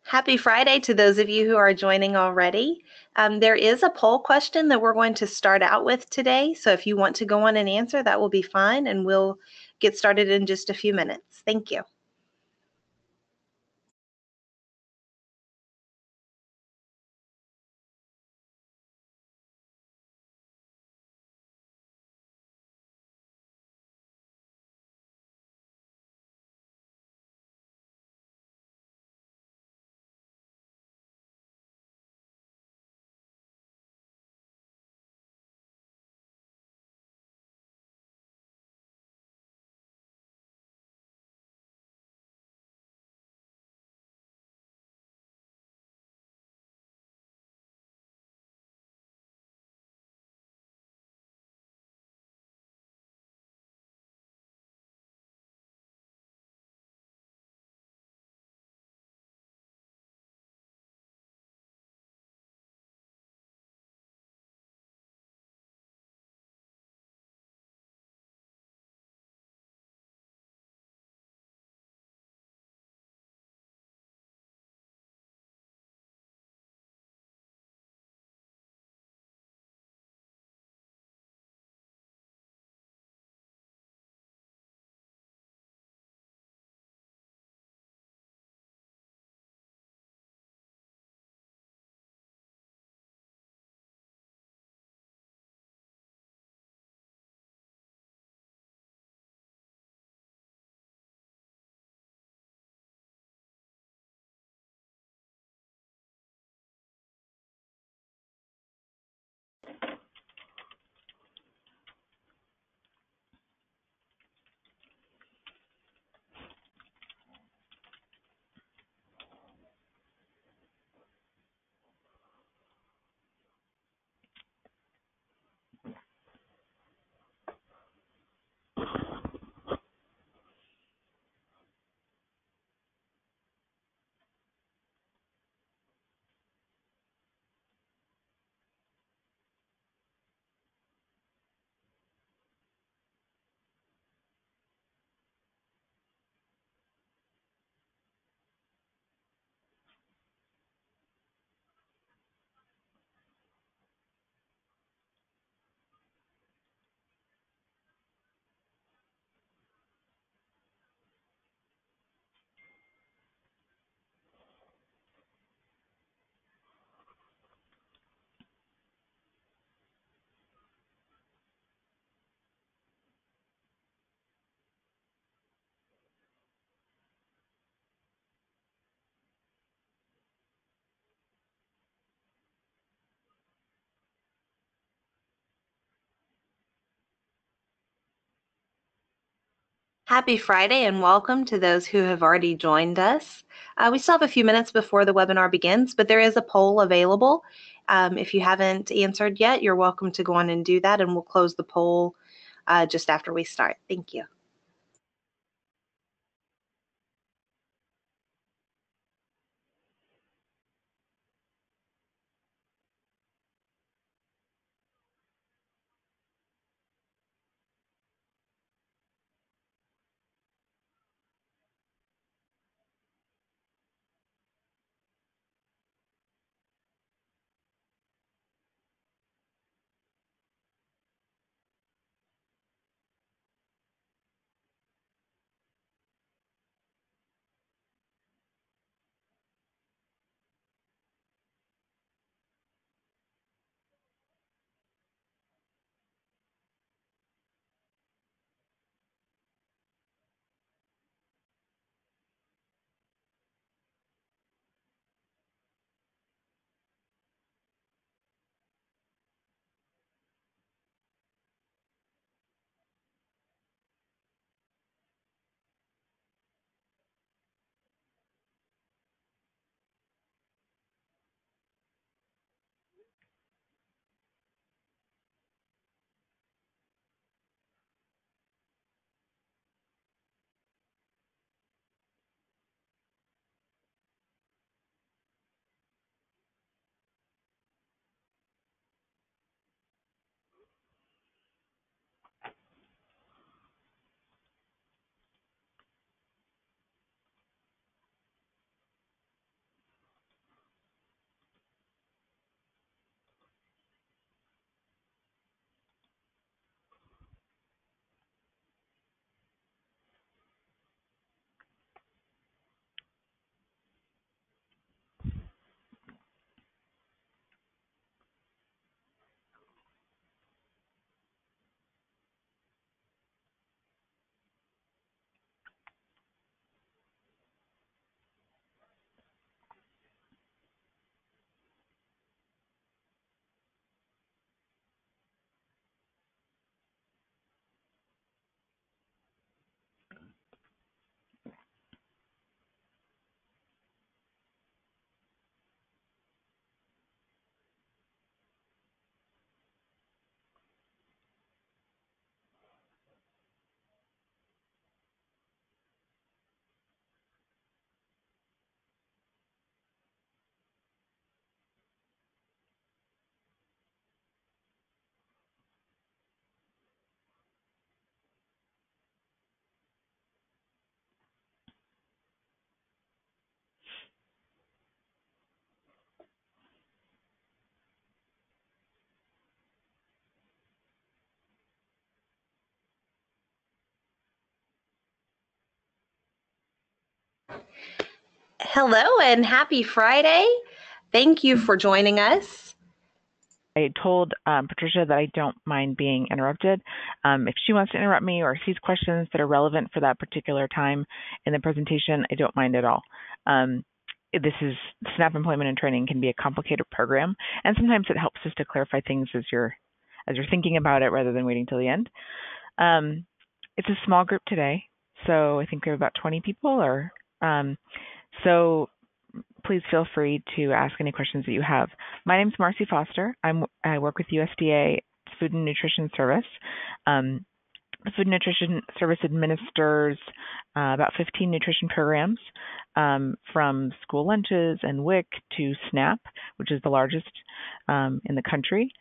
Happy Friday to those of you who are joining already. There is a poll question that we're going to start out with today. So if you want to go on and answer, that will be fine, and we'll get started in just a few minutes. Thank you. Happy Friday and welcome to those who have already joined us. We still have a few minutes before the webinar begins, but there is a poll available. If you haven't answered yet, you're welcome to go on and do that, and we'll close the poll just after we start. Thank you. Hello and happy Friday. Thank you for joining us. I told Patricia that I don't mind being interrupted. If she wants to interrupt me or sees questions that are relevant for that particular time in the presentation, I don't mind at all. This is SNAP Employment and Training can be a complicated program, and sometimes it helps us to clarify things as you're thinking about it rather than waiting till the end. It's a small group today, so I think we have about 20 people. So please feel free to ask any questions that you have. My name is Marcy Foster. I work with USDA Food and Nutrition Service. The Food and Nutrition Service administers about 15 nutrition programs, from school lunches and WIC to SNAP, which is the largest in the country.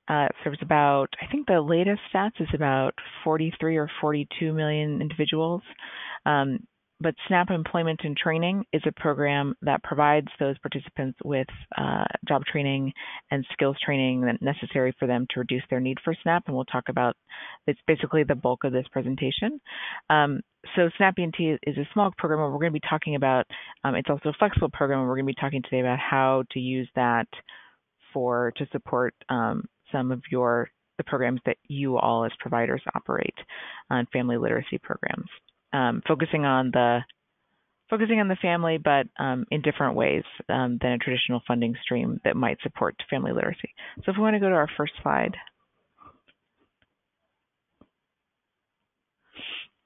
Serves about, I think the latest stats is about 43 or 42 million individuals. But SNAP Employment and Training is a program that provides those participants with job training and skills training necessary for them to reduce their need for SNAP, and we'll talk about it's basically the bulk of this presentation. So SNAP E&T is a small program where we're going to be talking about, it's also a flexible program, and we're going to be talking today about how to use that to support some of the programs that you all as providers operate on family literacy programs. Focusing on the family, but in different ways than a traditional funding stream that might support family literacy. So if we want to go to our first slide.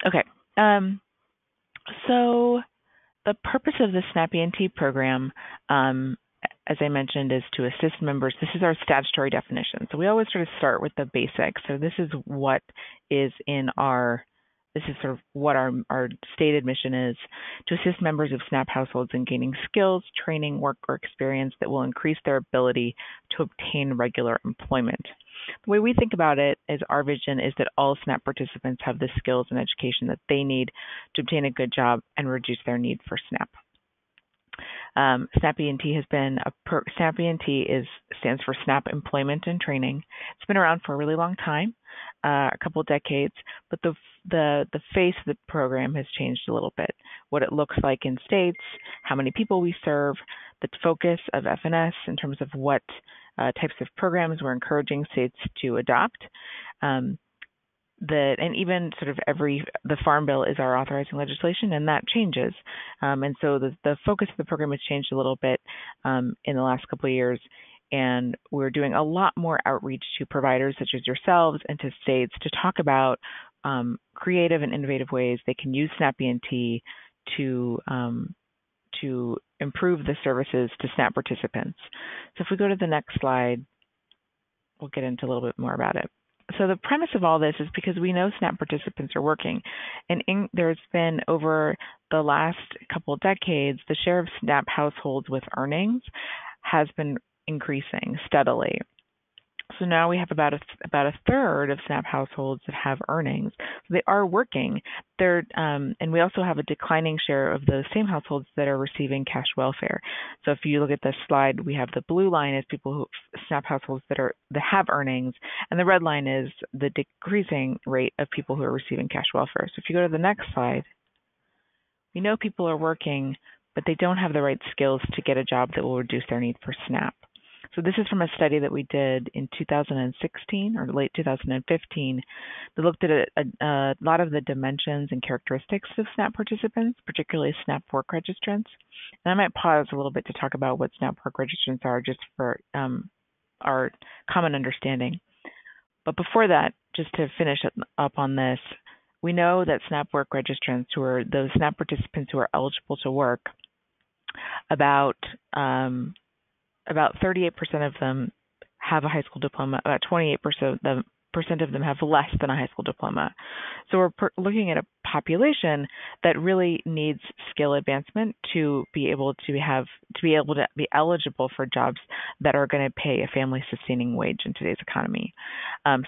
Okay. So the purpose of the SNAP E&T program, as I mentioned, is to assist members. This is our statutory definition. So we always sort of start with the basics. So this is what is this is sort of what our stated mission is, to assist members of SNAP households in gaining skills, training, work, or experience that will increase their ability to obtain regular employment. The way we think about it is our vision is that all SNAP participants have the skills and education that they need to obtain a good job and reduce their need for SNAP. SNAP E&T has been SNAP E&T stands for SNAP Employment and Training. It's been around for a really long time, a couple of decades, but the face of the program has changed a little bit. What it looks like in states, how many people we serve, the focus of FNS in terms of what types of programs we're encouraging states to adopt. And even sort of the Farm Bill is our authorizing legislation, and that changes. And so the focus of the program has changed a little bit in the last couple of years, and we're doing a lot more outreach to providers such as yourselves and to states to talk about creative and innovative ways they can use SNAP E&T to improve the services to SNAP participants. So if we go to the next slide, we'll get into a little bit more about it. So the premise of all this is because we know SNAP participants are working, and there's been, over the last couple of decades, the share of SNAP households with earnings has been increasing steadily. So now we have about a third of SNAP households that have earnings. So they are working. And we also have a declining share of those same households that are receiving cash welfare. So if you look at this slide, we have the blue line is SNAP households that have earnings, and the red line is the decreasing rate of people who are receiving cash welfare. So if you go to the next slide, we know people are working, but they don't have the right skills to get a job that will reduce their need for SNAP. So this is from a study that we did in 2016 or late 2015 that looked at a lot of the dimensions and characteristics of SNAP participants, particularly SNAP work registrants. And I might pause a little bit to talk about what SNAP work registrants are, just for our common understanding. But before that, just to finish up on this, we know that SNAP work registrants, who are those SNAP participants who are eligible to work, about 38% of them have a high school diploma. About 28% of them have less than a high school diploma. So we're looking at a population that really needs skill advancement to be able to be eligible for jobs that are going to pay a family sustaining wage in today's economy,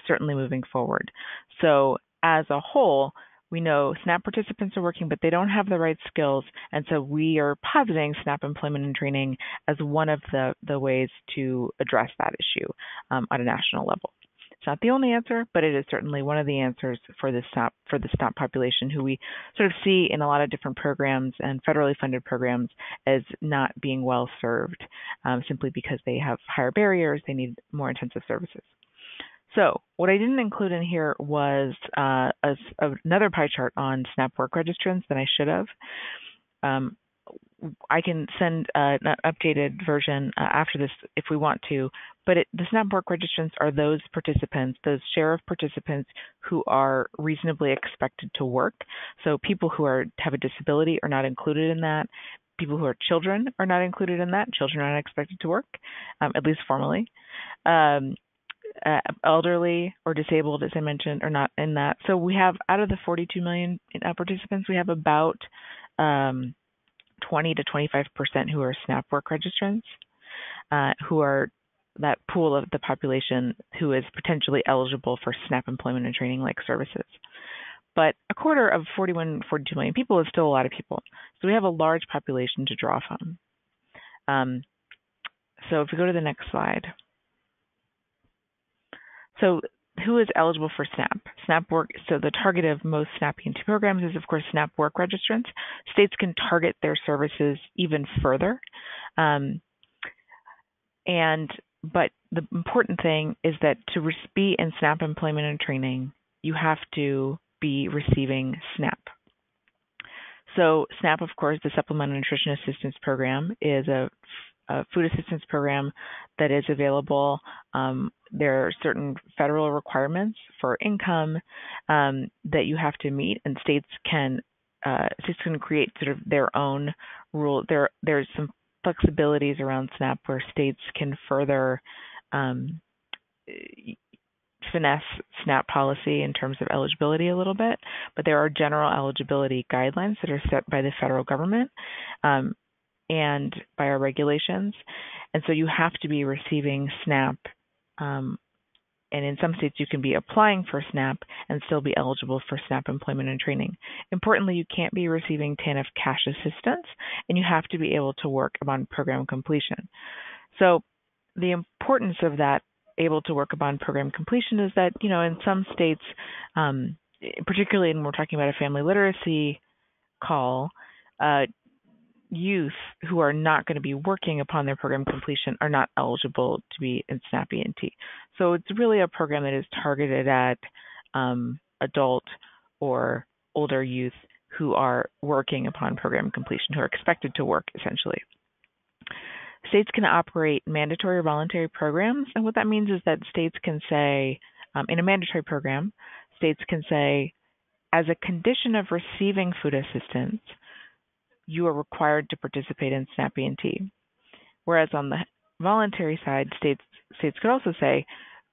certainly moving forward. So as a whole, we know SNAP participants are working, but they don't have the right skills, and so we are positing SNAP Employment and Training as one of the ways to address that issue at a national level. It's not the only answer, but it is certainly one of the answers for the SNAP population, who we sort of see in a lot of different programs and federally funded programs as not being well served, simply because they have higher barriers, they need more intensive services. So what I didn't include in here was another pie chart on SNAP work registrants that I should have. I can send an updated version after this if we want to, but the SNAP work registrants are those participants, those share of participants who are reasonably expected to work. So people who have a disability are not included in that. People who are children are not included in that. Children are not expected to work, at least formally. Elderly or disabled, as I mentioned, are not in that. So we have, out of the 42 million participants, we have about 20 to 25% who are SNAP work registrants, who are that pool of the population who is potentially eligible for SNAP employment and training like services. But a quarter of 42 million people is still a lot of people. So we have a large population to draw from. So if we go to the next slide. So who is eligible for SNAP? SNAP work, so the target of most SNAP E&T programs is, of course, SNAP work registrants. States can target their services even further. But the important thing is that to be in SNAP employment and training, you have to be receiving SNAP. So SNAP, of course, the Supplemental Nutrition Assistance Program, is a food assistance program that is available. There are certain federal requirements for income that you have to meet, and states can create sort of their own rule. There's some flexibilities around SNAP where states can further finesse SNAP policy in terms of eligibility a little bit, but there are general eligibility guidelines that are set by the federal government and by our regulations. And so you have to be receiving SNAP. And in some states, you can be applying for SNAP and still be eligible for SNAP employment and training. Importantly, you can't be receiving TANF cash assistance, and you have to be able to work upon program completion. So the importance of that able to work upon program completion is that, in some states, particularly when we're talking about a family literacy call, youth who are not going to be working upon their program completion are not eligible to be in SNAP E&T. So it's really a program that is targeted at adult or older youth who are working upon program completion, who are expected to work, essentially. States can operate mandatory or voluntary programs, and what that means is that states can say, in a mandatory program, states can say, as a condition of receiving food assistance, you are required to participate in SNAP E&T. Whereas on the voluntary side, states could also say,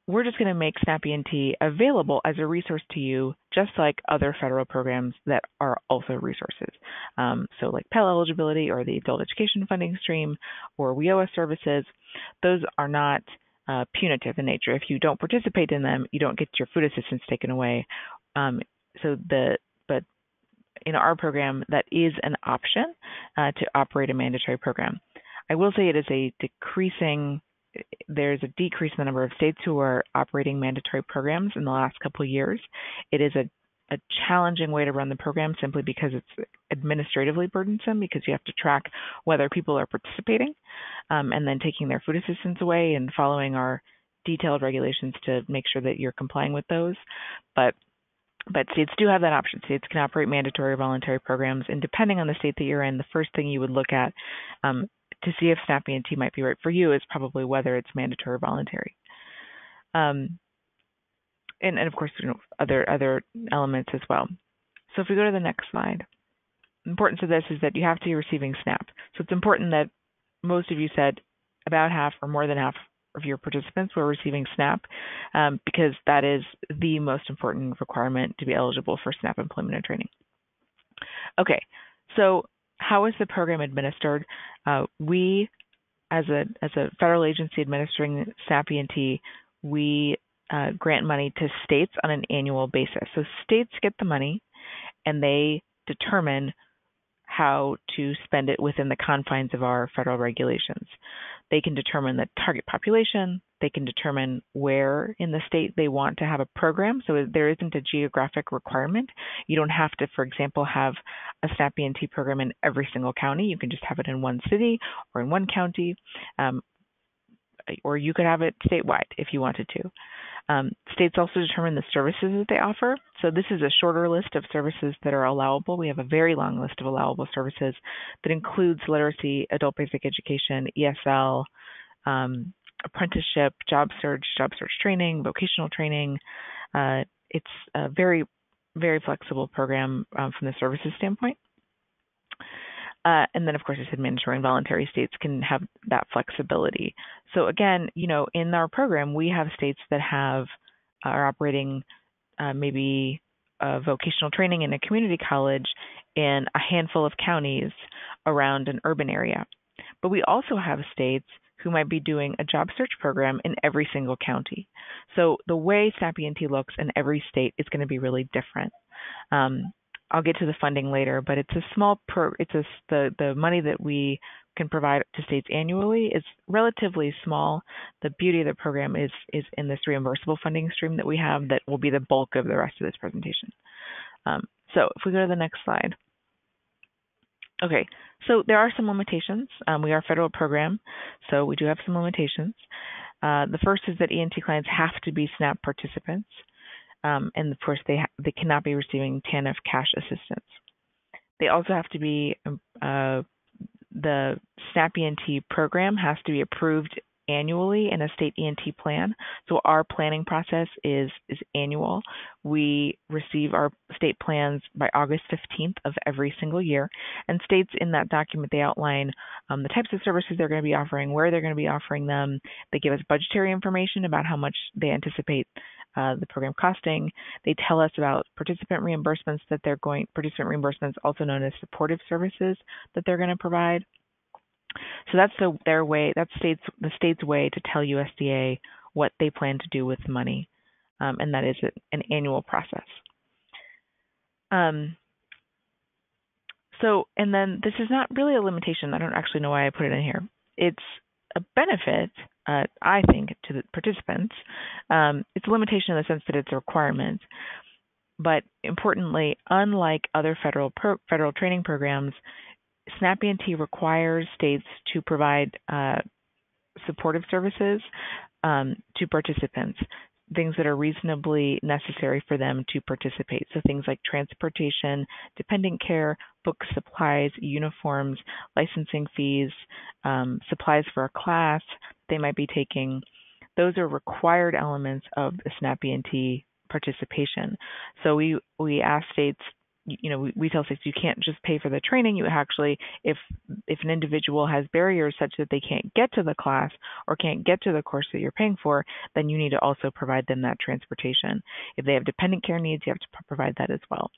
we're just going to make SNAP E&T available as a resource to you, just like other federal programs that are also resources. So like Pell eligibility or the Adult Education Funding Stream or WIOA services, those are not punitive in nature. If you don't participate in them, you don't get your food assistance taken away. But in our program, that is an option to operate a mandatory program. I will say it is there's a decrease in the number of states who are operating mandatory programs in the last couple of years. It is a challenging way to run the program simply because it's administratively burdensome, because you have to track whether people are participating and then taking their food assistance away and following our detailed regulations to make sure that you're complying with those. But states do have that option. States can operate mandatory or voluntary programs, and depending on the state that you're in, the first thing you would look at to see if SNAP E&T might be right for you is probably whether it's mandatory or voluntary. And of course, other elements as well. So if we go to the next slide, the importance of this is that you have to be receiving SNAP. So it's important that most of you said about half or more than half of your participants were receiving SNAP because that is the most important requirement to be eligible for SNAP employment and training. Okay, so how is the program administered? We, as a federal agency administering SNAP E&T, we grant money to states on an annual basis. So states get the money and they determine how to spend it within the confines of our federal regulations. They can determine the target population. They can determine where in the state they want to have a program. So there isn't a geographic requirement. You don't have to, for example, have a SNAP E&T program in every single county. You can just have it in one city or in one county, or you could have it statewide if you wanted to. States also determine the services that they offer. So this is a shorter list of services that are allowable. We have a very long list of allowable services that includes literacy, adult basic education, ESL, apprenticeship, job search training, vocational training. It's a very, very flexible program from the services standpoint. And then, of course, I said mandatory and voluntary states can have that flexibility. So again, in our program, we have states that are operating maybe vocational training in a community college in a handful of counties around an urban area. But we also have states who might be doing a job search program in every single county. So the way SNAP E&T looks in every state is going to be really different. I'll get to the funding later, but it's a small the money that we can provide to states annually is relatively small. The beauty of the program is in this reimbursable funding stream that we have that will be the bulk of the rest of this presentation. So if we go to the next slide. Okay, so there are some limitations. We are a federal program, so we do have some limitations. The first is that E&T clients have to be SNAP participants. And of course, they cannot be receiving TANF cash assistance. They also have to be, the SNAP E&T program has to be approved annually in a state E&T plan. So our planning process is annual. We receive our state plans by August 15th of every single year. And states in that document, they outline the types of services they're going to be offering, where they're going to be offering them. They give us budgetary information about how much they anticipate the program costing. They tell us about participant reimbursements participant reimbursements, also known as supportive services that they're going to provide. So that's their way. That's the state's way to tell USDA what they plan to do with the money, and that is an annual process. So, and then this is not really a limitation. I don't actually know why I put it in here. It's a benefit, I think, to the participants. It's a limitation in the sense that it's a requirement. But importantly, unlike other federal training programs, SNAP E&T requires states to provide supportive services to participants, things that are reasonably necessary for them to participate. So things like transportation, dependent care, books, supplies, uniforms, licensing fees, supplies for a class they might be taking. Those are required elements of the SNAP E&T participation. So we ask states, we tell states you can't just pay for the training. You actually, if an individual has barriers such that they can't get to the class or can't get to the course that you're paying for, then you need to also provide them that transportation. If they have dependent care needs, you have to provide that as well.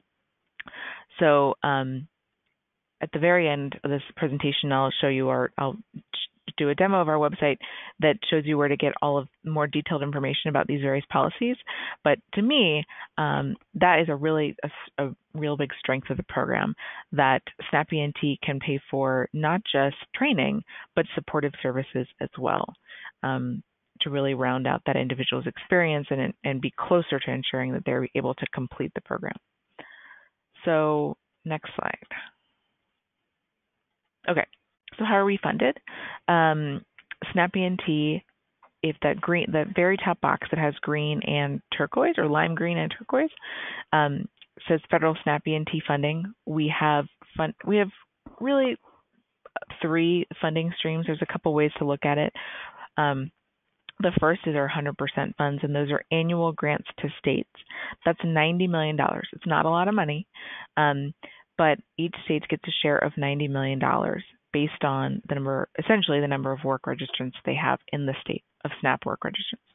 So at the very end of this presentation, I'll show you I'll do a demo of our website that shows you where to get all of more detailed information about these various policies. But to me, that is a real big strength of the program, that SNAP E&T can pay for not just training, but supportive services as well, to really round out that individual's experience and be closer to ensuring that they're able to complete the program. So next slide. Okay. So how are we funded? SNAP E&T, if that very top box that has green and turquoise, or lime green and turquoise, says federal SNAP E&T funding. We have really 3 funding streams. There's a couple ways to look at it. The first is our 100% funds, and those are annual grants to states. That's $90 million. It's not a lot of money, but each state gets a share of $90 million. Based on essentially the number of work registrants they have in the state of SNAP work registrants.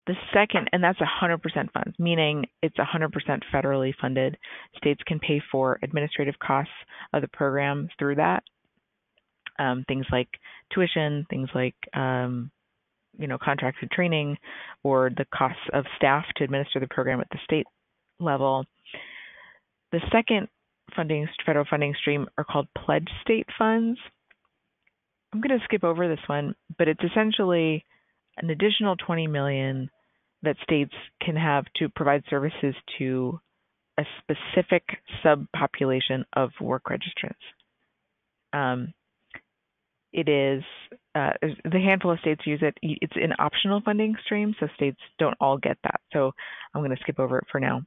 The second, and that's 100% funds, meaning it's 100% federally funded. States can pay for administrative costs of the program through that. Things like tuition, things like contracted training, or the costs of staff to administer the program at the state level. The second federal funding stream are called pledged state funds. I'm going to skip over this one, but it's essentially an additional $20 million that states can have to provide services to a specific subpopulation of work registrants. It is the handful of states use it. It's an optional funding stream, so states don't all get that. So I'm going to skip over it for now.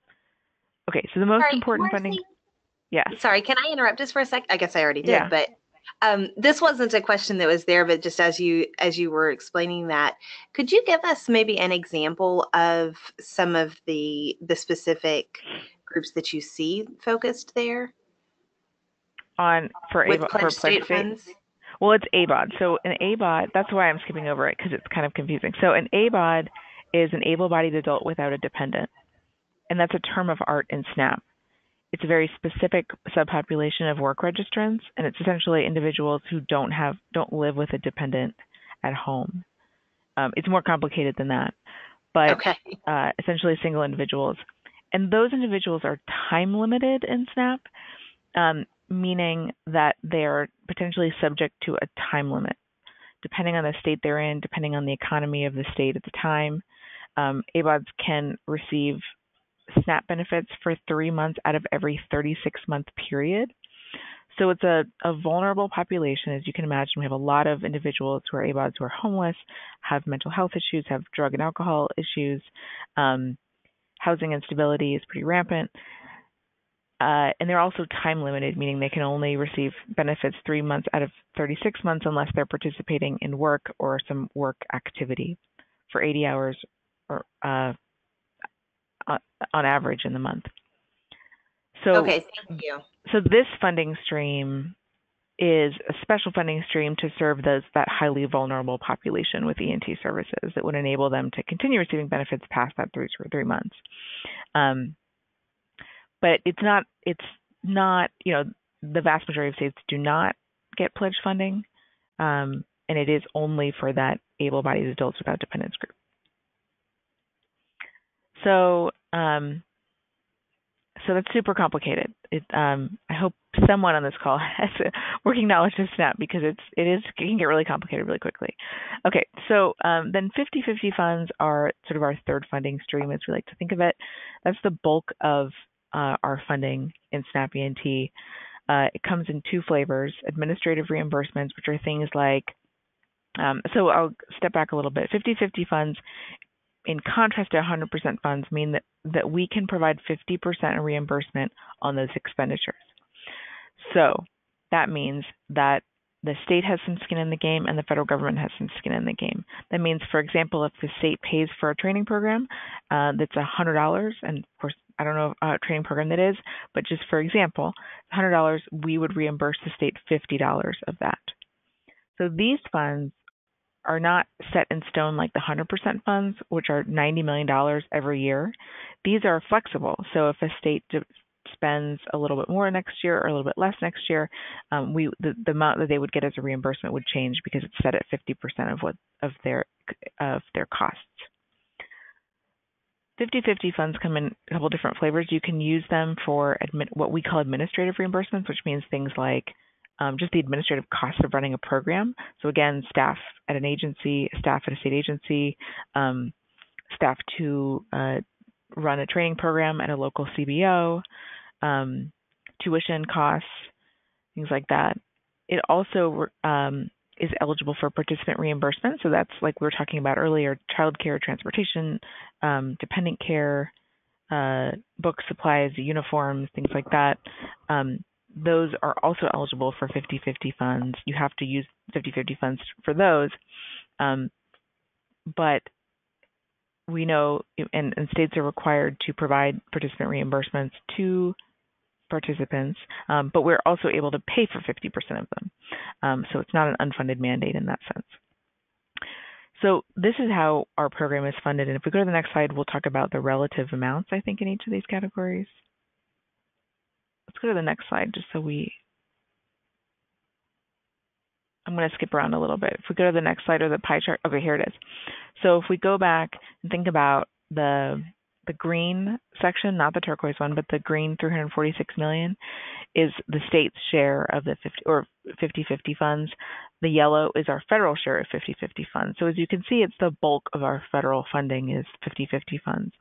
Okay, so the most important funding. Yes. Sorry, can I interrupt just for a sec? I guess I already did, Yeah. but this wasn't a question that was there, but just as you were explaining that, could you give us maybe an example of some of the specific groups that you see focused there? For pledged state funds? Well, it's ABOD. So an ABOD, that's why I'm skipping over it because it's kind of confusing. So an ABOD is an able-bodied adult without a dependent, and that's a term of art in SNAP. It's a very specific subpopulation of work registrants, and it's essentially individuals who don't live with a dependent at home. It's more complicated than that, but essentially single individuals. And those individuals are time limited in SNAP, meaning that they are potentially subject to a time limit, depending on the state they're in, depending on the economy of the state at the time. ABODs can receive SNAP benefits for 3 months out of every 36-month period. So it's a vulnerable population. As you can imagine, we have a lot of individuals who are ABODs who are homeless, have mental health issues, have drug and alcohol issues. Housing instability is pretty rampant. And they're also time limited, meaning they can only receive benefits 3 months out of 36 months unless they're participating in work or some work activity for 80 hours or on average in the month. So, okay, thank you. So this funding stream is a special funding stream to serve that highly vulnerable population with E&T services that would enable them to continue receiving benefits past that 3 months. But it's not, the vast majority of states do not get pledged funding, and it is only for that able-bodied adults without dependents group. So, so that's super complicated. I hope someone on this call has a working knowledge of SNAP because it can get really complicated really quickly. Okay, so then 50/50 funds are sort of our third funding stream, as we like to think of it. That's the bulk of our funding in SNAP E&T. It comes in 2 flavors: administrative reimbursements, which are things like. So I'll step back a little bit. 50/50 funds, in contrast to 100% funds, mean that we can provide 50% reimbursement on those expenditures. So that means that the state has some skin in the game and the federal government has some skin in the game. That means, for example, if the state pays for a training program that's $100, and of course, I don't know a training program that is, but just for example, $100, we would reimburse the state $50 of that. So these funds are not set in stone like the 100% funds, which are $90 million every year. These are flexible. So if a state spends a little bit more next year or a little bit less next year, the amount that they would get as a reimbursement would change because it's set at 50% of their costs. 50/50 funds come in a couple different flavors. You can use them for what we call administrative reimbursements, which means things like just the administrative costs of running a program. So again, staff at an agency, staff at a state agency, staff to run a training program at a local CBO, tuition costs, things like that. It also is eligible for participant reimbursement. So that's like we were talking about earlier, childcare, transportation, dependent care, books, supplies, uniforms, things like that. Those are also eligible for 50/50 funds. You have to use 50/50 funds for those. But we know, and states are required to provide participant reimbursements to participants, but we're also able to pay for 50% of them. So it's not an unfunded mandate in that sense. So this is how our program is funded. And if we go to the next slide, we'll talk about the relative amounts, I think, in each of these categories. Let's go to the next slide just so I'm going to skip around a little bit. If we go to the next slide or the pie chart, okay, here it is. So if we go back and think about the the green section, not the turquoise one, but the green 346 million is the state's share of the 50/50 funds. The yellow is our federal share of 50/50 funds. So as you can see, it's the bulk of our federal funding is 50/50 funds.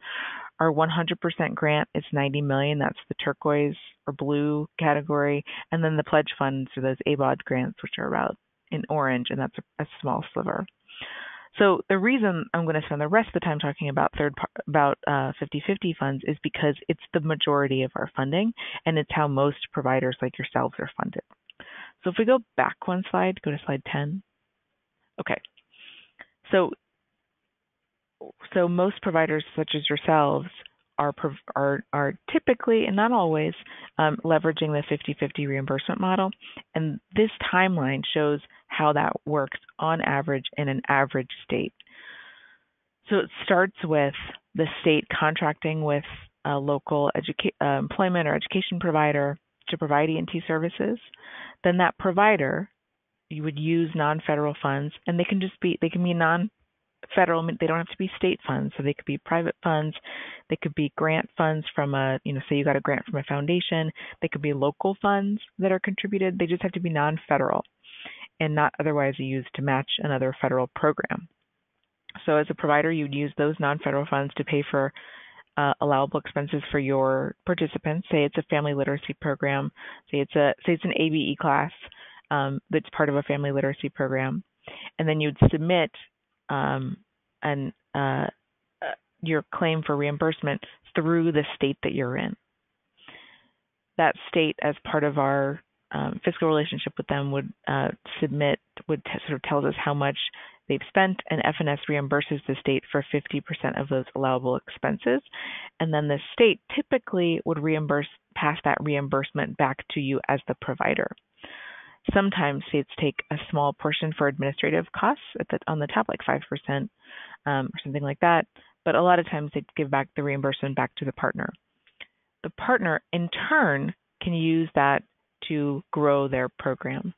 Our 100% grant is 90 million. That's the turquoise or blue category. And then the pledge funds are those ABOD grants, which are about in orange, and that's a small sliver. So the reason I'm going to spend the rest of the time talking about 50/50 funds is because it's the majority of our funding, and it's how most providers like yourselves are funded. So if we go back one slide, go to slide 10. Okay. So most providers, such as yourselves, are typically, and not always, leveraging the 50/50 reimbursement model. And this timeline shows how that works on average in an average state. So it starts with the state contracting with a local employment or education provider to provide E&T services. Then that provider, you would use non-federal funds, and they can be non-federal. They don't have to be state funds, so they could be private funds. They could be grant funds from say you got a grant from a foundation. They could be local funds that are contributed. They just have to be non-federal and not otherwise used to match another federal program. So as a provider, you'd use those non-federal funds to pay for allowable expenses for your participants. Say it's a family literacy program. Say it's an ABE class that's part of a family literacy program, and then you'd submit your claim for reimbursement through the state that you're in. That state, as part of our fiscal relationship with them, would sort of tells us how much they've spent, and FNS reimburses the state for 50% of those allowable expenses. And then the state typically would pass that reimbursement back to you as the provider. Sometimes states take a small portion for administrative costs on the top, like 5% or something like that. But a lot of times they give back the reimbursement back to the partner. The partner, in turn, can use that to grow their program.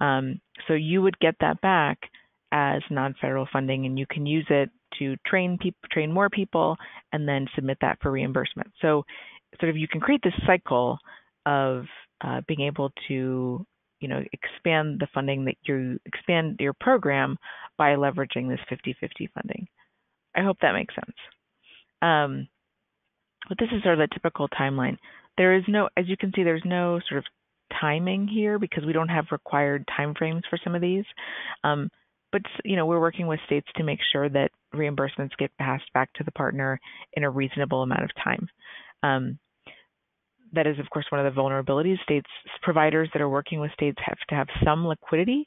So you would get that back as non-federal funding, and you can use it to train more people, and then submit that for reimbursement. So sort of you can create this cycle of being able to expand the funding that you expand your program by leveraging this 50/50 funding. I hope that makes sense. But this is sort of the typical timeline. There is no, as you can see, there's no sort of timing here because we don't have required timeframes for some of these. But we're working with states to make sure that reimbursements get passed back to the partner in a reasonable amount of time. That is, of course, one of the vulnerabilities. Providers that are working with states have to have some liquidity,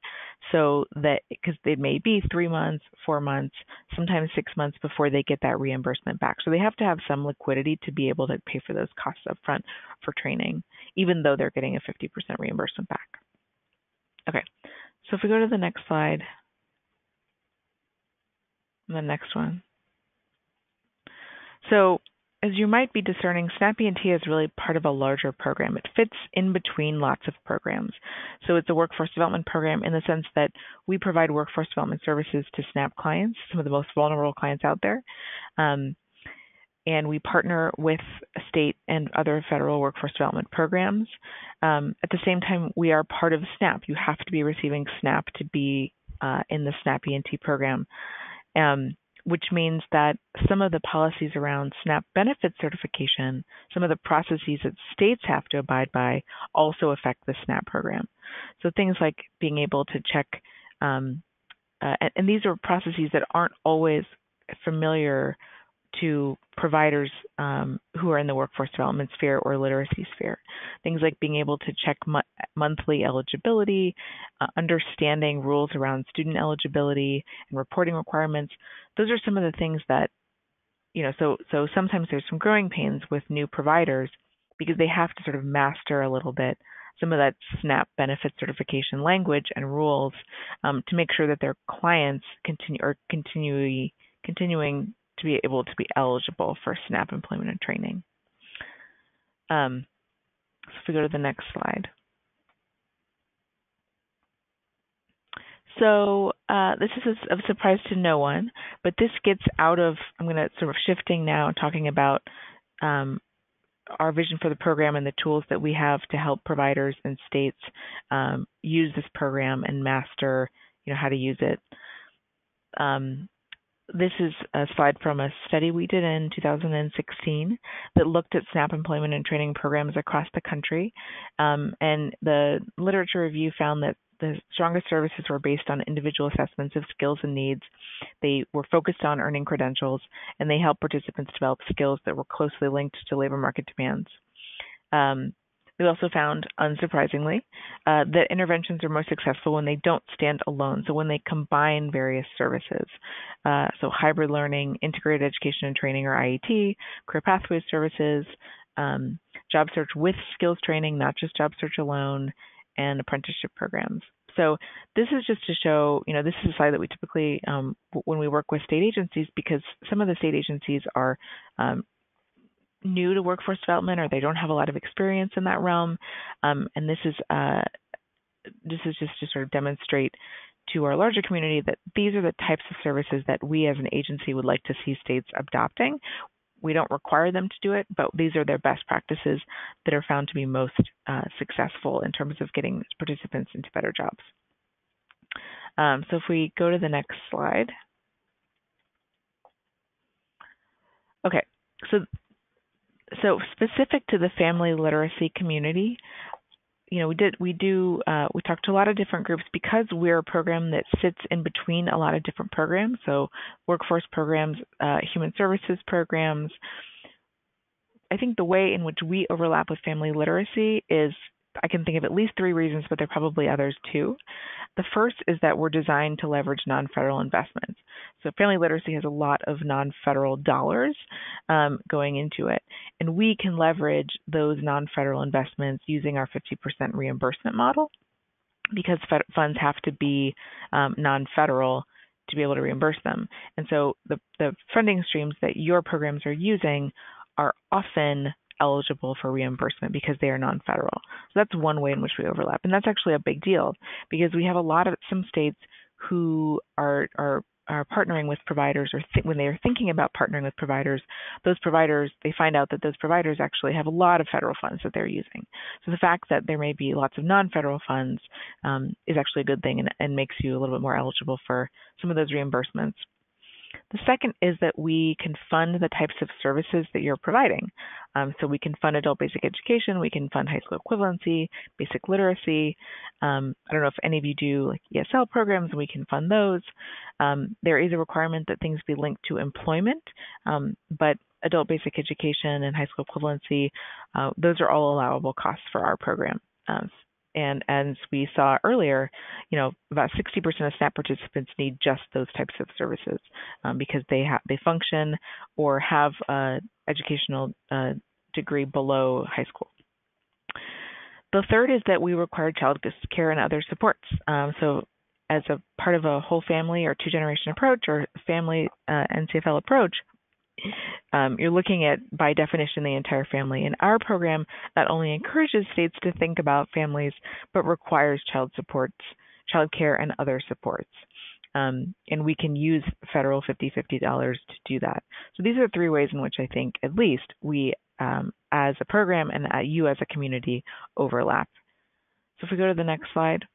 so that because it may be 3 months, 4 months, sometimes 6 months before they get that reimbursement back. So they have to have some liquidity to be able to pay for those costs up front for training, even though they're getting a 50% reimbursement back. Okay, so if we go to the next slide, and the next one. So as you might be discerning, SNAP E&T is really part of a larger program. It fits in between lots of programs. So it's a workforce development program in the sense that we provide workforce development services to SNAP clients, some of the most vulnerable clients out there. And we partner with state and other federal workforce development programs. At the same time, we are part of SNAP. You have to be receiving SNAP to be in the SNAP E&T program. Which means that some of the policies around SNAP benefit certification, some of the processes that states have to abide by also affect the SNAP program. So things like being able to check, and these are processes that aren't always familiar to providers who are in the workforce development sphere or literacy sphere. Things like being able to check monthly eligibility, understanding rules around student eligibility and reporting requirements. Those are some of the things that, so sometimes there's some growing pains with new providers because they have to sort of master a little bit some of that SNAP benefit certification language and rules to make sure that their clients continuing to be able to be eligible for SNAP employment and training. So if we go to the next slide. So this is a surprise to no one, but this gets out of, I'm going to sort of shifting now and talking about our vision for the program and the tools that we have to help providers and states use this program and master, how to use it. This is a slide from a study we did in 2016 that looked at SNAP employment and training programs across the country. And the literature review found that the strongest services were based on individual assessments of skills and needs. They were focused on earning credentials, and they helped participants develop skills that were closely linked to labor market demands. We also found, unsurprisingly, that interventions are most successful when they don't stand alone, so when they combine various services. So hybrid learning, integrated education and training, or IET, career pathways services, job search with skills training, not just job search alone, and apprenticeship programs. So this is just to show, this is a slide that we typically, when we work with state agencies, because some of the state agencies are new to workforce development, or they don't have a lot of experience in that realm. And this is just to sort of demonstrate to our larger community that these are the types of services that we as an agency would like to see states adopting. We don't require them to do it, but these are their best practices that are found to be most successful in terms of getting participants into better jobs. So if we go to the next slide. Okay, so specific to the family literacy community, we talked to a lot of different groups because we're a program that sits in between a lot of different programs. So workforce programs, human services programs. I think the way in which we overlap with family literacy is, I can think of at least 3 reasons, but there are probably others too. The first is that we're designed to leverage non-federal investments. So family literacy has a lot of non-federal dollars going into it, and we can leverage those non-federal investments using our 50% reimbursement model, because funds have to be non-federal to be able to reimburse them. And so the funding streams that your programs are using are often eligible for reimbursement because they are non-federal. So that's one way in which we overlap. And that's actually a big deal because we have some states who are partnering with providers, or when they are thinking about partnering with providers, they find out that those providers actually have a lot of federal funds that they're using. So the fact that there may be lots of non-federal funds is actually a good thing and makes you a little bit more eligible for some of those reimbursements. The second is that we can fund the types of services that you're providing. So we can fund adult basic education, we can fund high school equivalency, basic literacy. I don't know if any of you do like ESL programs, we can fund those. There is a requirement that things be linked to employment, but adult basic education and high school equivalency, those are all allowable costs for our program. And as we saw earlier, about 60% of SNAP participants need just those types of services because they function or have an educational degree below high school. The third is that we require child care and other supports. So as a part of a whole family or 2-generation approach or family NCFL approach, you're looking at, by definition, the entire family. And our program not only encourages states to think about families, but requires child care, and other supports. And we can use federal 50/50 dollars to do that. So these are 3 ways in which I think, at least, we as a program and you as a community overlap. So if we go to the next slide.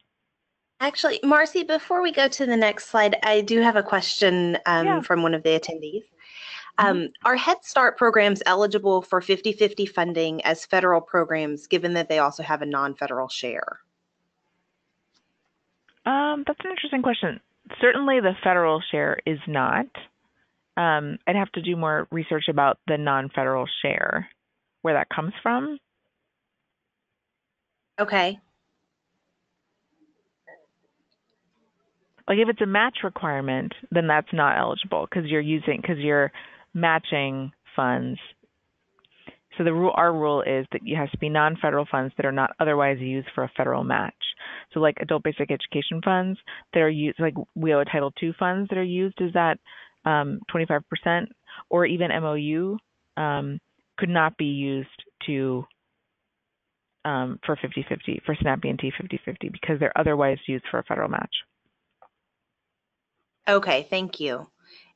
Actually, Marcy, before we go to the next slide, I do have a question from one of the attendees. Are Head Start programs eligible for 50/50 funding as federal programs, given that they also have a non-federal share? That's an interesting question. Certainly the federal share is not. I'd have to do more research about the non-federal share, where that comes from. Okay. Like if it's a match requirement, then that's not eligible because you're matching funds. So our rule is that it has to be non-federal funds that are not otherwise used for a federal match. So like adult basic education funds that are used, like WIO Title II funds that are used as that 25%, or even MOU could not be used for 50/50, for SNAP E&T 50/50 because they're otherwise used for a federal match. Okay, thank you.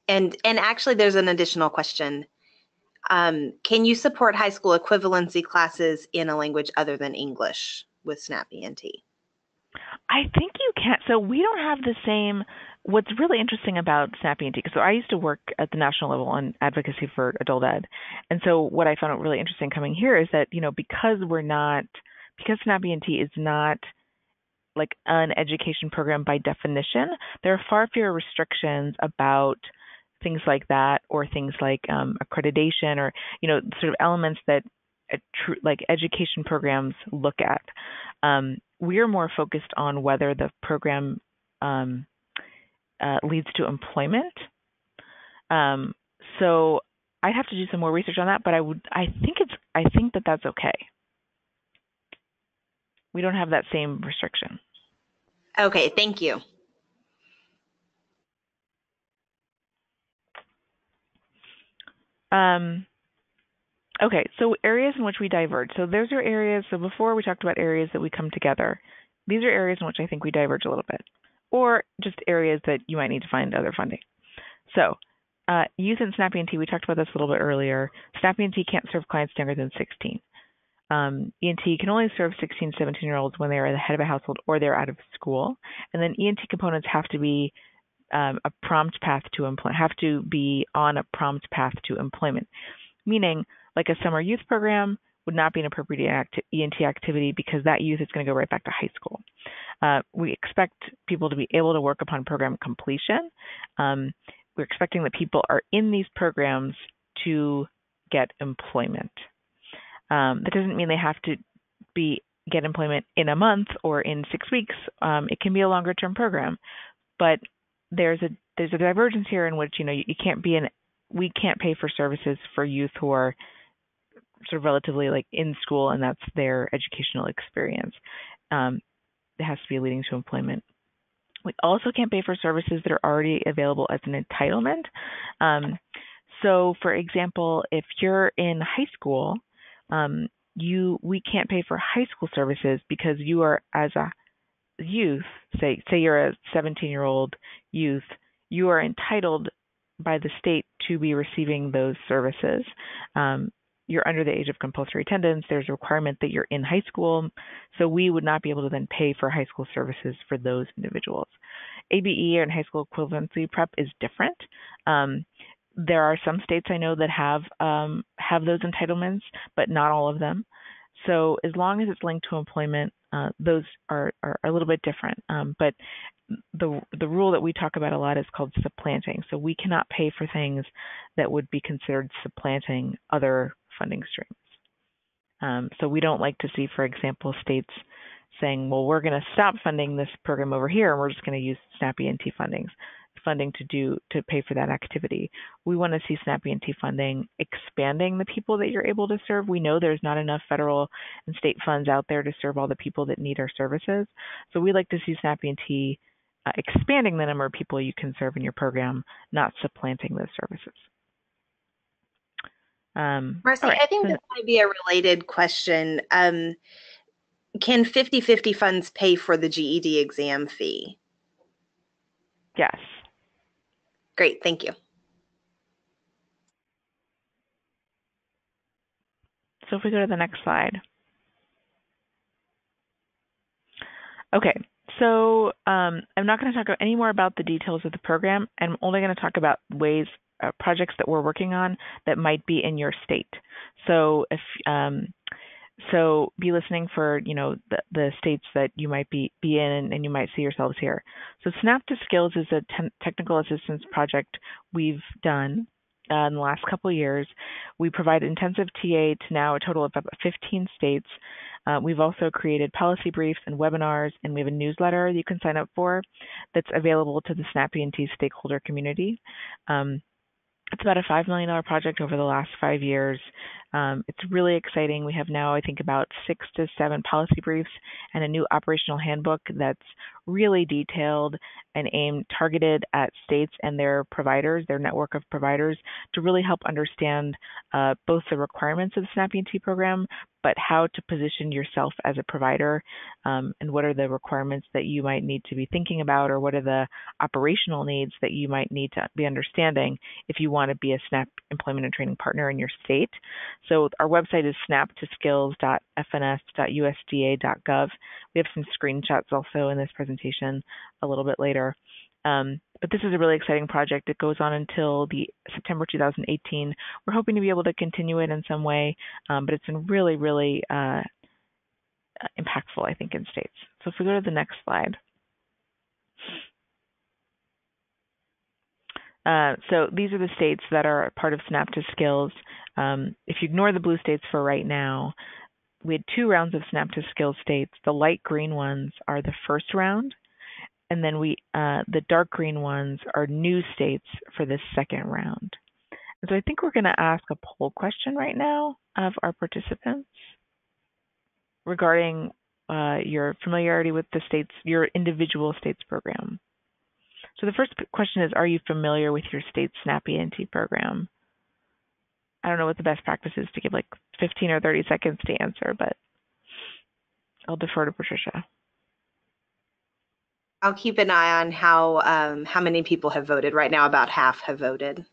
And actually, there's an additional question. Can you support high school equivalency classes in a language other than English with SNAP E&T? I think you can. So we don't have the same. What's really interesting about SNAP E&T, so I used to work at the national level on advocacy for adult ed, and so what I found really interesting coming here is that because SNAP E&T is not like an education program by definition, there are far fewer restrictions about things like that, or things like accreditation, or sort of elements that like education programs look at. We are more focused on whether the program leads to employment. So I'd have to do some more research on that, but I think that that's okay. We don't have that same restriction. Okay, thank you. Okay, so areas in which we diverge. So those are areas, so before we talked about areas that we come together. These are areas in which I think we diverge a little bit, or just areas that you might need to find other funding. So youth and SNAP E&T, we talked about this a little bit earlier. SNAP E&T can't serve clients younger than 16. E&T can only serve 16, 17-year-olds when they are the head of a household or they're out of school. And then E&T components have to be a prompt path to employment, have to be on a prompt path to employment, meaning like a summer youth program would not be an appropriate E&T activity because that youth is going to go right back to high school. We expect people to be able to work upon program completion. We're expecting that people are in these programs to get employment. That doesn't mean they have to get employment in a month or in 6 weeks. It can be a longer term program, but there's a divergence here in which we can't pay for services for youth who are sort of relatively like in school and that's their educational experience. It has to be leading to employment. We also can't pay for services that are already available as an entitlement. So, for example, if you're in high school, we can't pay for high school services because you are, as a youth, say you're a 17-year-old youth, you are entitled by the state to be receiving those services. You're under the age of compulsory attendance. There's a requirement that you're in high school, so we would not be able to then pay for high school services for those individuals. ABE, and high school equivalency prep, is different. There are some states I know that have those entitlements, but not all of them. So as long as it's linked to employment, those are a little bit different. But the rule that we talk about a lot is called supplanting. So we cannot pay for things that would be considered supplanting other funding streams. So we don't like to see, for example, states saying, well, we're going to stop funding this program over here and we're just going to use SNAP E&T funding to pay for that activity. We want to see SNAP E&T funding expanding the people that you're able to serve. We know there's not enough federal and state funds out there to serve all the people that need our services. So we like to see SNAP E&T expanding the number of people you can serve in your program, not supplanting those services. Marcy, right, I think this might be a related question. Can 50/50 funds pay for the GED exam fee? Yes. Great, thank you. So if we go to the next slide. Okay, so I'm not going to talk any more about the details of the program. I'm only going to talk about projects that we're working on that might be in your state. So if so be listening for the states that you might be in and you might see yourselves here. So SNAP to Skills is a technical assistance project we've done in the last couple of years. We provide intensive TA to now a total of about 15 states. We've also created policy briefs and webinars, and we have a newsletter that you can sign up for that's available to the SNAP E&T stakeholder community. It's about a $5 million project over the last 5 years. It's really exciting. We have now, I think, about 6 to 7 policy briefs and a new operational handbook that's really detailed and targeted at states and their providers, their network of providers, to really help understand both the requirements of the SNAP E&T program, but how to position yourself as a provider, and what are the requirements that you might need to be thinking about, or what are the operational needs that you might need to be understanding if you want to be a SNAP employment and training partner in your state. So our website is snaptoskills.fns.usda.gov. We have some screenshots also in this presentation a little bit later. But this is a really exciting project. It goes on until the September 2018. We're hoping to be able to continue it in some way, but it's been really, really impactful, I think, in states. So if we go to the next slide. So these are the states that are part of SNAP to Skills. If you ignore the blue states for right now, we had 2 rounds of SNAP to Skills states. The light green ones are the first round, and then the dark green ones are new states for this second round. And so I think we're going to ask a poll question right now of our participants regarding your familiarity with the states, your individual states program. So the first question is, are you familiar with your state's SNAP E&T program? I don't know what the best practice is to give like 15 or 30 seconds to answer, but I'll defer to Patricia. I'll keep an eye on how many people have voted. Right now, about half have voted.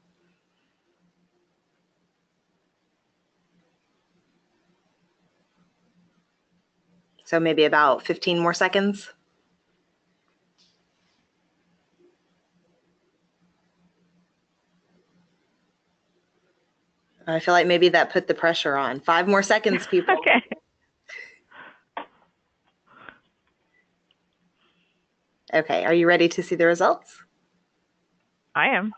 So maybe about 15 more seconds. I feel like maybe that put the pressure on. 5 more seconds, people. Okay. Okay, are you ready to see the results? I am.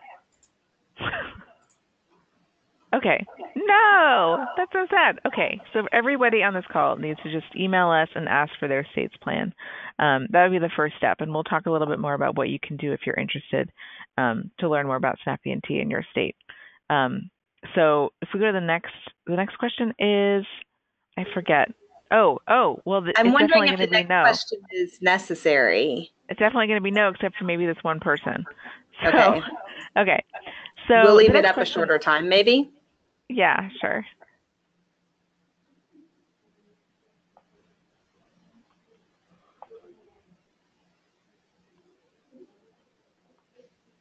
Okay. No, that's so sad. Okay, so everybody on this call needs to just email us and ask for their state's plan. That would be the first step, and we'll talk a little bit more about what you can do if you're interested to learn more about SNAP E&T in your state. So if we go to the next question is, I forget. Well, I'm wondering if the next question is necessary. It's definitely going to be no, except for maybe this one person. So, okay. Okay. So we'll leave it up a shorter time, maybe? Yeah, sure.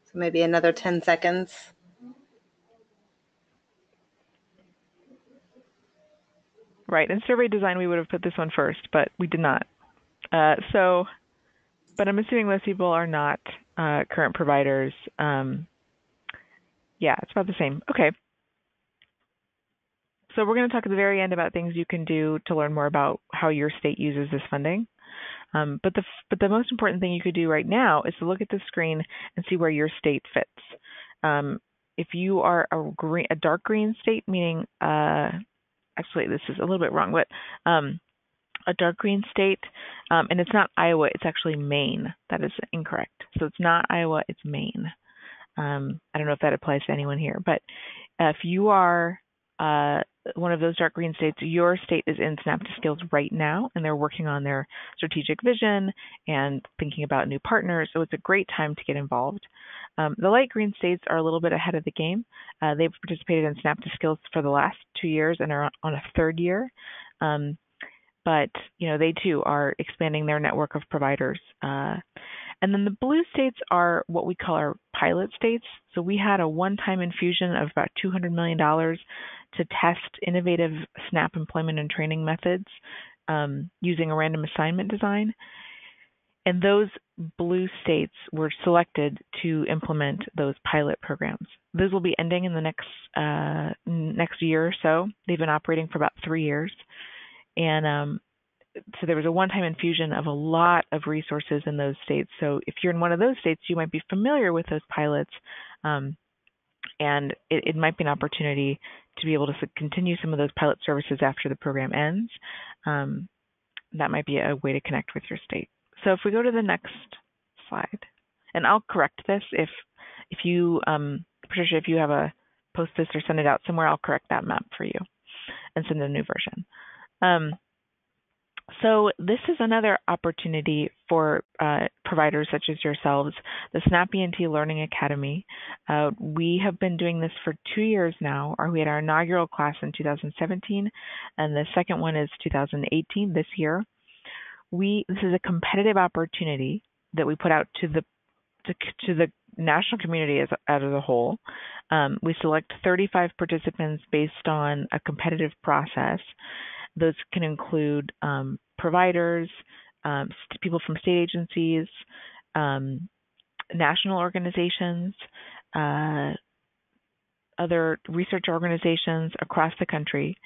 So maybe another 10 seconds. Right. In survey design, we would have put this one first, but we did not. But I'm assuming most people are not current providers. Yeah, it's about the same. Okay. So we're going to talk at the very end about things you can do to learn more about how your state uses this funding. But the most important thing you could do right now is to look at the screen and see where your state fits. If you are a dark green state, meaning actually this is a little bit wrong, but a dark green state, and it's not Iowa, it's actually Maine. That is incorrect. So it's not Iowa, it's Maine. I don't know if that applies to anyone here, but if you are one of those dark green states, your state is in SNAP to Skills right now, and they're working on their strategic vision and thinking about new partners. So it's a great time to get involved. The light green states are a little bit ahead of the game. They've participated in SNAP to Skills for the last 2 years and are on a 3rd year. But they too are expanding their network of providers. And then the blue states are what we call our pilot states. So we had a one-time infusion of about $200 million to test innovative SNAP employment and training methods using a random assignment design. And those blue states were selected to implement those pilot programs. Those will be ending in the next year or so. They've been operating for about 3 years. And so there was a one-time infusion of a lot of resources in those states. So if you're in one of those states, you might be familiar with those pilots, and it might be an opportunity to be able to continue some of those pilot services after the program ends. That might be a way to connect with your state. So if we go to the next slide, and I'll correct this if you, Patricia, if you have a post this or send it out somewhere, I'll correct that map for you. and send a new version. So this is another opportunity for providers such as yourselves, the SNAP E&T Learning Academy. We have been doing this for 2 years now. We had our inaugural class in 2017, and the second one is 2018, this year. This is a competitive opportunity that we put out to the national community as a whole. We select 35 participants based on a competitive process. Those can include providers, people from state agencies, national organizations, other research organizations across the country.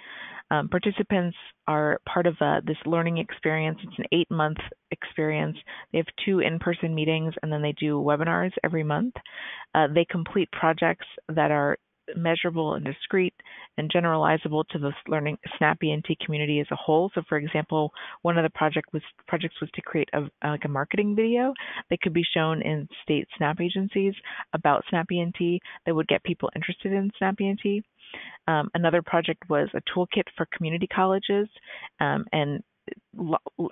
Participants are part of this learning experience. It's an 8-month experience. They have 2 in-person meetings, and then they do webinars every month. They complete projects that are measurable and discrete and generalizable to the learning SNAP E&T community as a whole. So, for example, one of the projects was to create a marketing video that could be shown in state SNAP agencies about SNAP E&T that would get people interested in SNAP E&T. Another project was a toolkit for community colleges and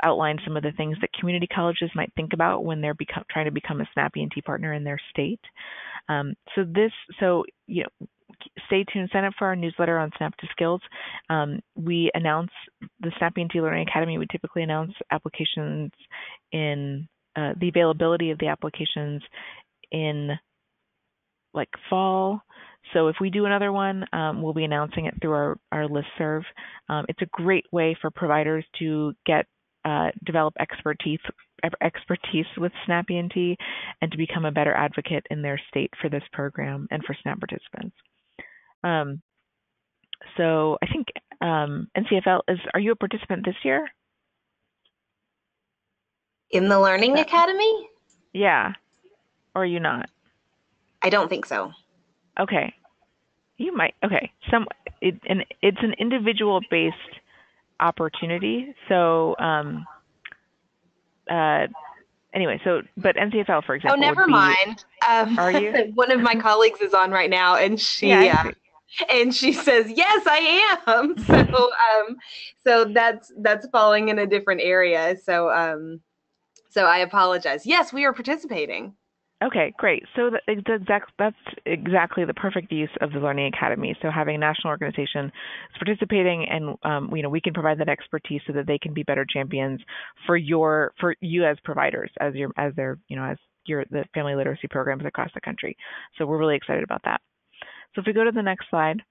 outlined some of the things that community colleges might think about when they're trying to become a SNAP E&T partner in their state. Stay tuned. Sign up for our newsletter on SNAP to Skills. We announce the SNAP E&T Learning Academy. We typically announce applications in the availability of the applications in like fall. So if we do another one, we'll be announcing it through our listserv. It's a great way for providers to develop expertise with SNAP E&T and to become a better advocate in their state for this program and for SNAP participants. So I think NCFL are you a participant this year? In the Learning Academy? Yeah. Or are you not? I don't think so. Okay. You might. Okay. It's an individual-based opportunity. So anyway, but NCFL, for example. Oh, never mind. Are you? One of my colleagues is on right now, and she says, "Yes, I am." So that's falling in a different area. So I apologize. Yes, we are participating. Okay, great. So that's exactly the perfect use of the Learning Academy. So having a national organization is participating, and we can provide that expertise so that they can be better champions for you as providers, as the family literacy programs across the country. So we're really excited about that. So if we go to the next slide.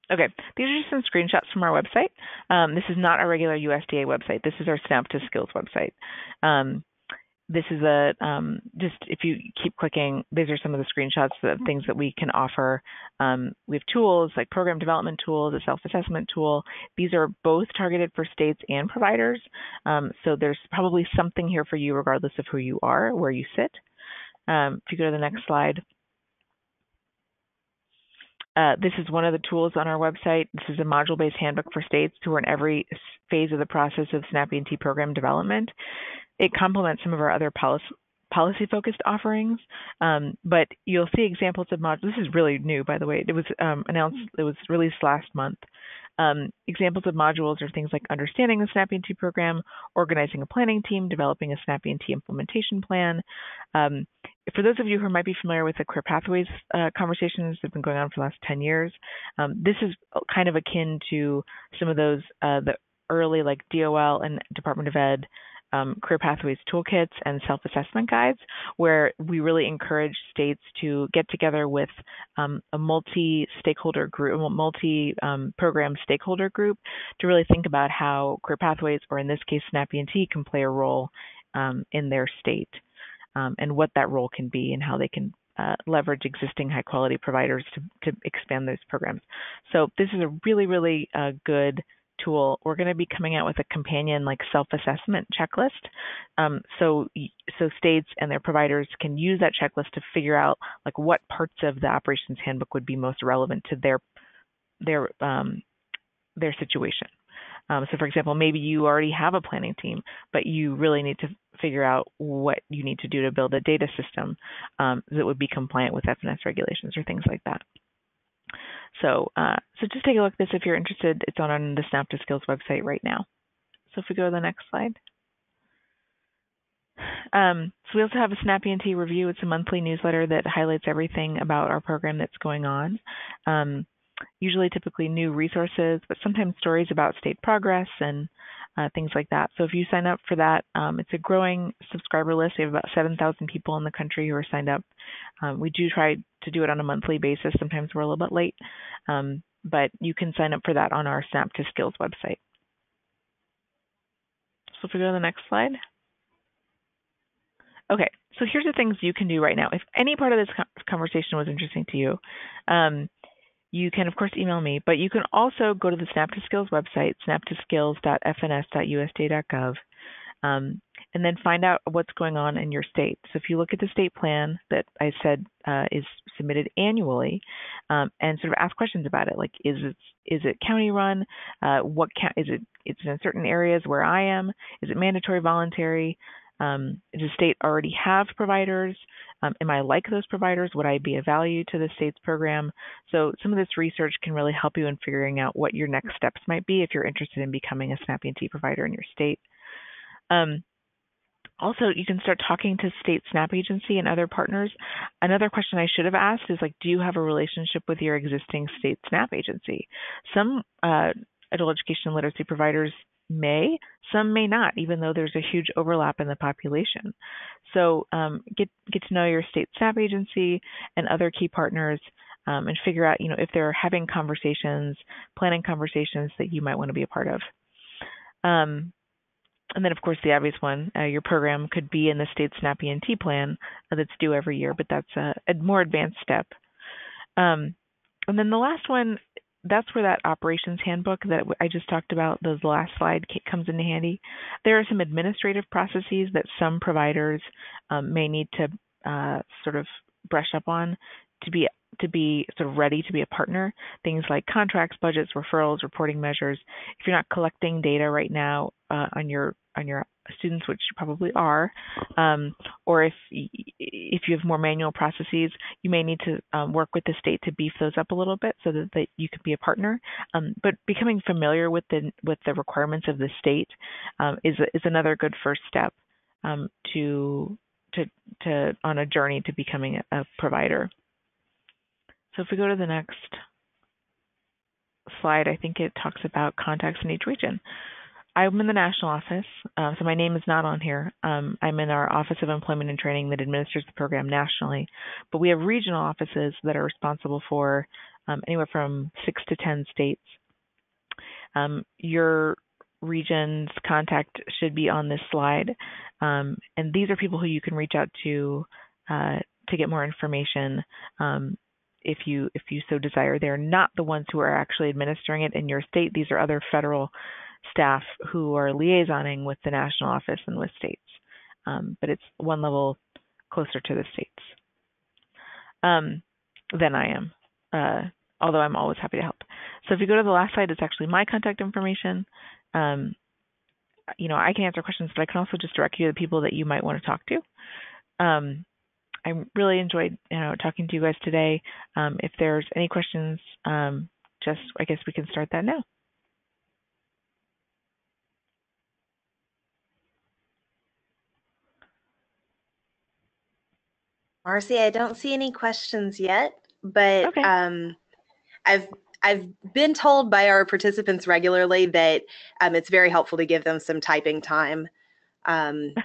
Okay, these are just some screenshots from our website. This is not our regular USDA website. This is our SNAP to Skills website. This is just if you keep clicking, these are some of the screenshots of things that we can offer. We have tools like program development tools, a self-assessment tool. These are both targeted for states and providers. So there's probably something here for you regardless of who you are, where you sit. If you go to the next slide. This is one of the tools on our website. This is a module-based handbook for states who are in every phase of the process of SNAP E&T program development. It complements some of our other policy-focused offerings, but you'll see examples of modules. This is really new, by the way. It was it was released last month. Examples of modules are things like understanding the SNAP E&T program, organizing a planning team, developing a SNAP E&T implementation plan. For those of you who might be familiar with the Career Pathways conversations that have been going on for the last 10 years, this is kind of akin to some of those, the early like DOL and Department of Ed Career Pathways toolkits and self-assessment guides, where we really encourage states to get together with a multi-stakeholder group, multi-program stakeholder group to really think about how Career Pathways, or in this case, SNAP E&T, can play a role in their state and what that role can be and how they can leverage existing high-quality providers to expand those programs. So this is a really, really good tool. We're going to be coming out with a companion like self-assessment checklist. So states and their providers can use that checklist to figure out like what parts of the operations handbook would be most relevant to their situation. So for example, maybe you already have a planning team, but you really need to figure out what you need to do to build a data system that would be compliant with FNS regulations or things like that. So just take a look at this if you're interested. It's on the Snap to Skills website right now. So if we go to the next slide. So we also have a SNAP E&T review. It's a monthly newsletter that highlights everything about our program that's going on. Usually typically new resources, but sometimes stories about state progress and things like that. So if you sign up for that, it's a growing subscriber list. We have about 7,000 people in the country who are signed up. We do try to do it on a monthly basis. Sometimes we're a little bit late, but you can sign up for that on our Snap to Skills website. So if we go to the next slide. Okay, so here's the things you can do right now. If any part of this conversation was interesting to you, you can, of course, email me, but you can also go to the Snap to Skills website, snaptoskills.fns.usda.gov, and then find out what's going on in your state. So if you look at the state plan that I said is submitted annually, and sort of ask questions about it, like is it county run? Is it in certain areas where I am? Is it mandatory, voluntary? Does the state already have providers? Am I like those providers? Would I be of value to the state's program? So some of this research can really help you in figuring out what your next steps might be if you're interested in becoming a SNAP E&T provider in your state. Also, you can start talking to state SNAP agency and other partners. Another question I should have asked is, like, do you have a relationship with your existing state SNAP agency? Some adult education and literacy providers may, some may not, even though there's a huge overlap in the population. So get to know your state SNAP agency and other key partners, and figure out, if they're having conversations, planning conversations that you might want to be a part of. And then, of course, the obvious one, your program could be in the state SNAP E&T plan that's due every year, but that's a more advanced step. And then the last one, that's where that operations handbook that I just talked about, the last slide, comes into handy. There are some administrative processes that some providers may need to sort of brush up on to be sort of ready to be a partner. Things like contracts, budgets, referrals, reporting measures. If you're not collecting data right now on your students, which you probably are, or if you have more manual processes, you may need to work with the state to beef those up a little bit so that you can be a partner. But becoming familiar with the requirements of the state is another good first step to on a journey to becoming a provider. So if we go to the next slide, I think it talks about contacts in each region. I'm in the national office, so my name is not on here. I'm in our Office of Employment and Training that administers the program nationally, but we have regional offices that are responsible for anywhere from 6 to 10 states. Your region's contact should be on this slide, and these are people who you can reach out to get more information. If you so desire. They're not the ones who are actually administering it in your state. These are other federal staff who are liaisoning with the national office and with states, but it's one level closer to the states than I am, although I'm always happy to help. So if you go to the last slide, it's actually my contact information. I can answer questions, but I can also just direct you to the people that you might want to talk to. I really enjoyed talking to you guys today. If there's any questions, I guess we can start that now. Marcy, I don't see any questions yet, but okay. I've been told by our participants regularly that it's very helpful to give them some typing time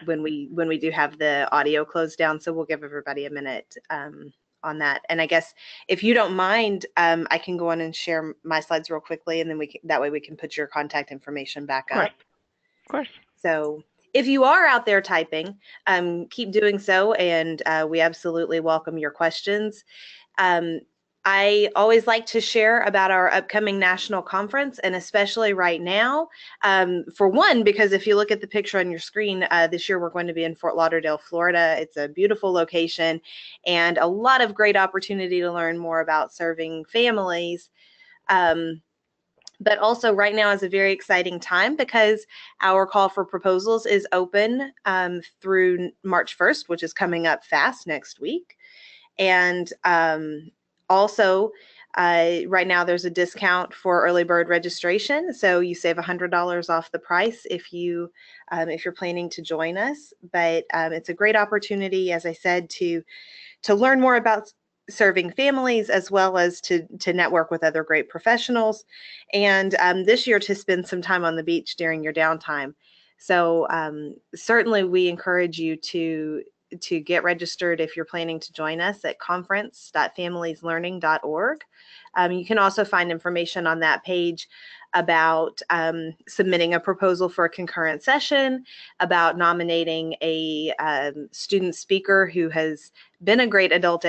when we do have the audio closed down. So we'll give everybody a minute on that. And I guess if you don't mind, I can go on and share my slides real quickly, and then that way we can put your contact information back up. Of course. So if you are out there typing, keep doing so, and we absolutely welcome your questions. I always like to share about our upcoming national conference, and especially right now, for one, because if you look at the picture on your screen, this year we're going to be in Fort Lauderdale, Florida. It's a beautiful location and a lot of great opportunity to learn more about serving families. But also right now is a very exciting time because our call for proposals is open through March 1st, which is coming up fast next week. And also, Right now there's a discount for early bird registration, so you save $100 off the price if you're planning to join us. But it's a great opportunity, as I said, to learn more about serving families, as well as to network with other great professionals, and this year to spend some time on the beach during your downtime. So certainly we encourage you to get registered if you're planning to join us at conference.familieslearning.org. You can also find information on that page about submitting a proposal for a concurrent session, about nominating a student speaker who has been a great adult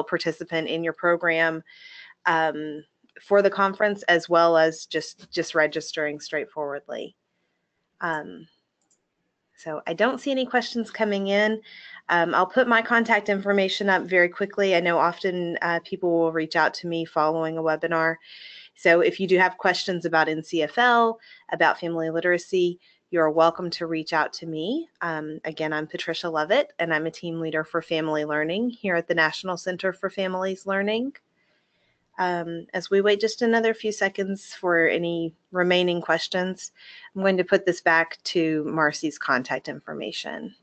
participant in your program for the conference, as well as just registering straightforwardly. So I don't see any questions coming in. I'll put my contact information up very quickly. I know often people will reach out to me following a webinar. So if you do have questions about NCFL, about family literacy, you're welcome to reach out to me. Again, I'm Patricia Lovett, and I'm a team leader for family learning here at the National Center for Families Learning. As we wait just another few seconds for any remaining questions, I'm going to put this back to Marcy's contact information.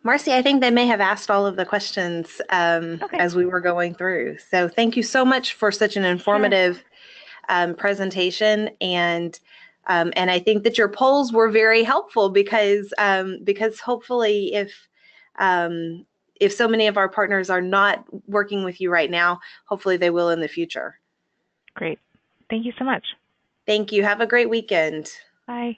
Marcy, I think they may have asked all of the questions Okay. as we were going through. So thank you so much for such an informative presentation, and I think that your polls were very helpful because hopefully if so many of our partners are not working with you right now, hopefully they will in the future. Great. Thank you so much. Thank you. Have a great weekend. Bye.